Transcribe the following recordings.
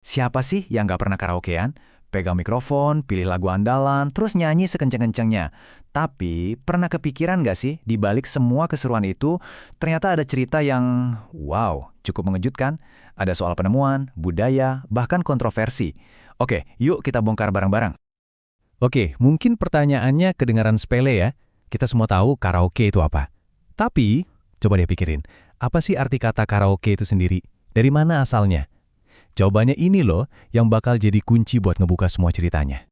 Siapa sih yang nggak pernah karaokean? Pegang mikrofon, pilih lagu andalan, terus nyanyi sekenceng-kencengnya. Tapi, pernah kepikiran nggak sih, di balik semua keseruan itu, ternyata ada cerita yang, wow, cukup mengejutkan. Ada soal penemuan, budaya, bahkan kontroversi. Oke, yuk kita bongkar bareng-bareng. Oke, mungkin pertanyaannya kedengaran sepele ya. Kita semua tahu karaoke itu apa. Tapi, coba deh pikirin, apa sih arti kata karaoke itu sendiri? Dari mana asalnya? Jawabannya ini loh yang bakal jadi kunci buat ngebuka semua ceritanya.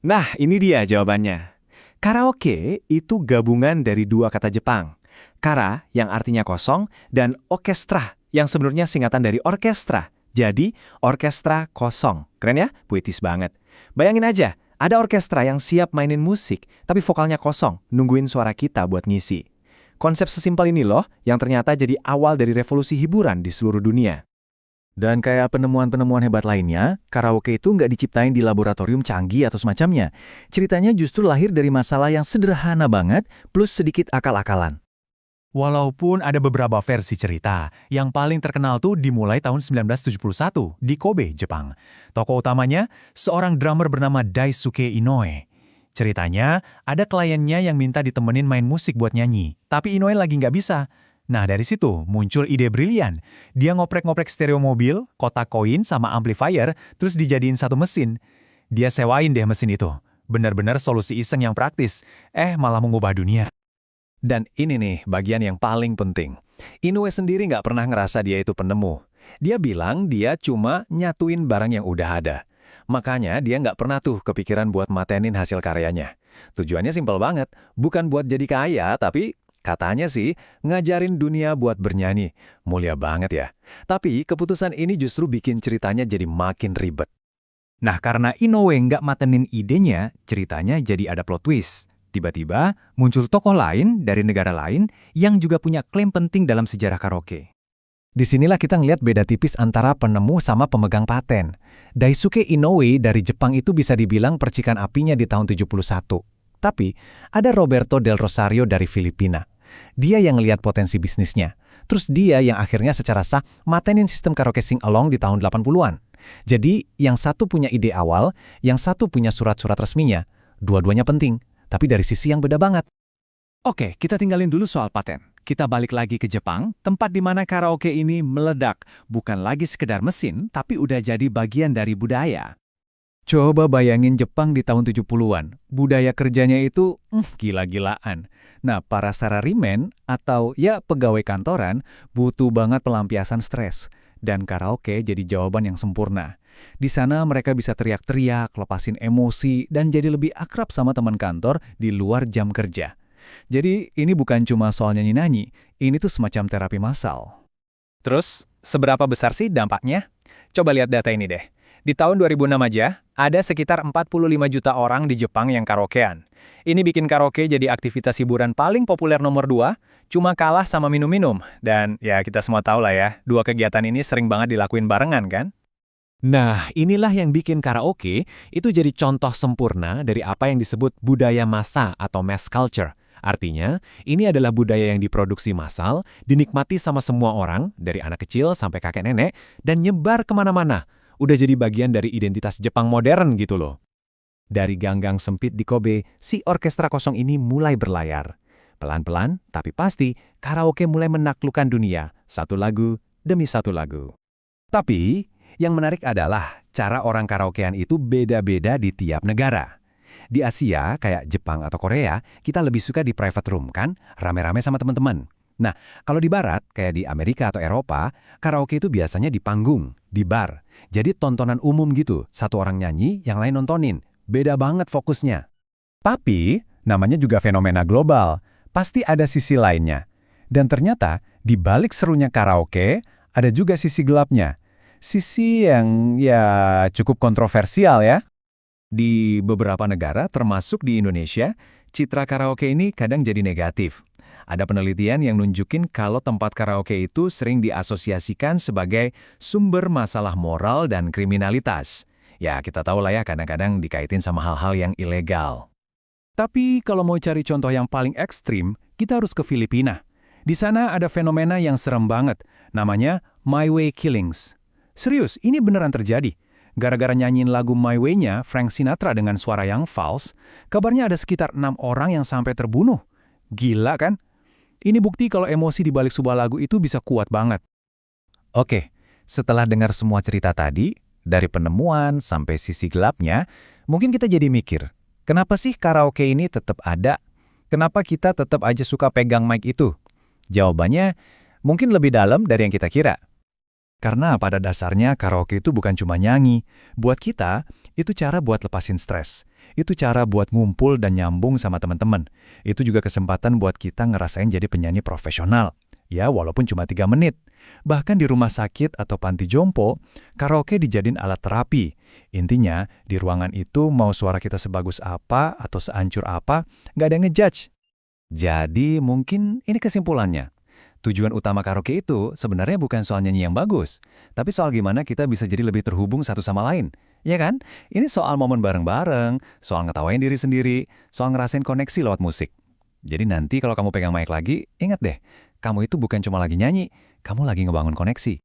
Nah, ini dia jawabannya. Karaoke itu gabungan dari dua kata Jepang. Kara yang artinya kosong dan orkestra yang sebenarnya singkatan dari orkestra. Jadi, orkestra kosong. Keren ya? Puitis banget. Bayangin aja, ada orkestra yang siap mainin musik, tapi vokalnya kosong, nungguin suara kita buat ngisi. Konsep sesimpel ini loh yang ternyata jadi awal dari revolusi hiburan di seluruh dunia. Dan kayak penemuan-penemuan hebat lainnya, karaoke itu nggak diciptain di laboratorium canggih atau semacamnya. Ceritanya justru lahir dari masalah yang sederhana banget, plus sedikit akal-akalan. Walaupun ada beberapa versi cerita, yang paling terkenal tuh dimulai tahun 1971 di Kobe, Jepang. Tokoh utamanya, seorang drummer bernama Daisuke Inoue. Ceritanya, ada kliennya yang minta ditemenin main musik buat nyanyi, tapi Inoue lagi nggak bisa. Nah, dari situ muncul ide brilian. Dia ngoprek-ngoprek stereo mobil, kotak koin, sama amplifier, terus dijadiin satu mesin. Dia sewain deh mesin itu. Benar-benar solusi iseng yang praktis. Malah mengubah dunia. Dan ini nih bagian yang paling penting. Inoue sendiri nggak pernah ngerasa dia itu penemu. Dia bilang dia cuma nyatuin barang yang udah ada. Makanya dia nggak pernah tuh kepikiran buat matenin hasil karyanya. Tujuannya simpel banget, bukan buat jadi kaya, tapi katanya sih ngajarin dunia buat bernyanyi. Mulia banget ya. Tapi keputusan ini justru bikin ceritanya jadi makin ribet. Nah, karena Inoue nggak matenin idenya, ceritanya jadi ada plot twist. Tiba-tiba muncul tokoh lain dari negara lain yang juga punya klaim penting dalam sejarah karaoke. Disinilah kita ngeliat beda tipis antara penemu sama pemegang paten. Daisuke Inoue dari Jepang itu bisa dibilang percikan apinya di tahun 71. Tapi ada Roberto Del Rosario dari Filipina. Dia yang ngeliat potensi bisnisnya. Terus dia yang akhirnya secara sah matenin sistem karaoke sing-along di tahun 80-an. Jadi yang satu punya ide awal, yang satu punya surat-surat resminya. Dua-duanya penting. Tapi dari sisi yang beda banget. Oke, kita tinggalin dulu soal paten. Kita balik lagi ke Jepang, tempat di mana karaoke ini meledak. Bukan lagi sekedar mesin, tapi udah jadi bagian dari budaya. Coba bayangin Jepang di tahun 70-an. Budaya kerjanya itu gila-gilaan. Nah, para salaryman atau ya pegawai kantoran butuh banget pelampiasan stres. Dan karaoke jadi jawaban yang sempurna. Di sana mereka bisa teriak-teriak, lepasin emosi, dan jadi lebih akrab sama teman kantor di luar jam kerja. Jadi ini bukan cuma soal nyanyi-nyanyi, ini tuh semacam terapi massal. Terus, seberapa besar sih dampaknya? Coba lihat data ini deh. Di tahun 2006 aja, ada sekitar 45 juta orang di Jepang yang karaokean. Ini bikin karaoke jadi aktivitas hiburan paling populer nomor 2, cuma kalah sama minum-minum. Dan ya kita semua tahu lah ya, dua kegiatan ini sering banget dilakuin barengan kan? Nah, inilah yang bikin karaoke itu jadi contoh sempurna dari apa yang disebut budaya massa atau mass culture. Artinya, ini adalah budaya yang diproduksi massal, dinikmati sama semua orang, dari anak kecil sampai kakek nenek, dan nyebar kemana-mana. Udah jadi bagian dari identitas Jepang modern gitu loh. Dari gang-gang sempit di Kobe, si orkestra kosong ini mulai berlayar. Pelan-pelan, tapi pasti, karaoke mulai menaklukkan dunia, satu lagu demi satu lagu. Tapi, yang menarik adalah cara orang karaokean itu beda-beda di tiap negara. Di Asia, kayak Jepang atau Korea, kita lebih suka di private room kan, rame-rame sama teman-teman. Nah, kalau di barat, kayak di Amerika atau Eropa, karaoke itu biasanya di panggung, di bar. Jadi tontonan umum gitu, satu orang nyanyi, yang lain nontonin. Beda banget fokusnya. Tapi, namanya juga fenomena global. Pasti ada sisi lainnya. Dan ternyata, di balik serunya karaoke, ada juga sisi gelapnya. Sisi yang ya cukup kontroversial ya. Di beberapa negara, termasuk di Indonesia, citra karaoke ini kadang jadi negatif. Ada penelitian yang nunjukin kalau tempat karaoke itu sering diasosiasikan sebagai sumber masalah moral dan kriminalitas. Ya, kita tahu lah ya kadang-kadang dikaitin sama hal-hal yang ilegal. Tapi kalau mau cari contoh yang paling ekstrim, kita harus ke Filipina. Di sana ada fenomena yang serem banget, namanya My Way Killings. Serius, ini beneran terjadi. Gara-gara nyanyiin lagu My Way-nya Frank Sinatra dengan suara yang fals, kabarnya ada sekitar 6 orang yang sampai terbunuh. Gila kan? Ini bukti kalau emosi di balik sebuah lagu itu bisa kuat banget. Oke, setelah dengar semua cerita tadi, dari penemuan sampai sisi gelapnya, mungkin kita jadi mikir, kenapa sih karaoke ini tetap ada? Kenapa kita tetap aja suka pegang mic itu? Jawabannya mungkin lebih dalam dari yang kita kira. Karena pada dasarnya karaoke itu bukan cuma nyanyi. Buat kita, itu cara buat lepasin stres. Itu cara buat ngumpul dan nyambung sama teman-teman. Itu juga kesempatan buat kita ngerasain jadi penyanyi profesional. Ya, walaupun cuma 3 menit. Bahkan di rumah sakit atau panti jompo, karaoke dijadiin alat terapi. Intinya, di ruangan itu mau suara kita sebagus apa atau seancur apa, nggak ada yang ngejudge. Jadi mungkin ini kesimpulannya. Tujuan utama karaoke itu sebenarnya bukan soal nyanyi yang bagus, tapi soal gimana kita bisa jadi lebih terhubung satu sama lain. Ya kan? Ini soal momen bareng-bareng, soal ngetawain diri sendiri, soal ngerasain koneksi lewat musik. Jadi nanti kalau kamu pegang mic lagi, ingat deh, kamu itu bukan cuma lagi nyanyi, kamu lagi ngebangun koneksi.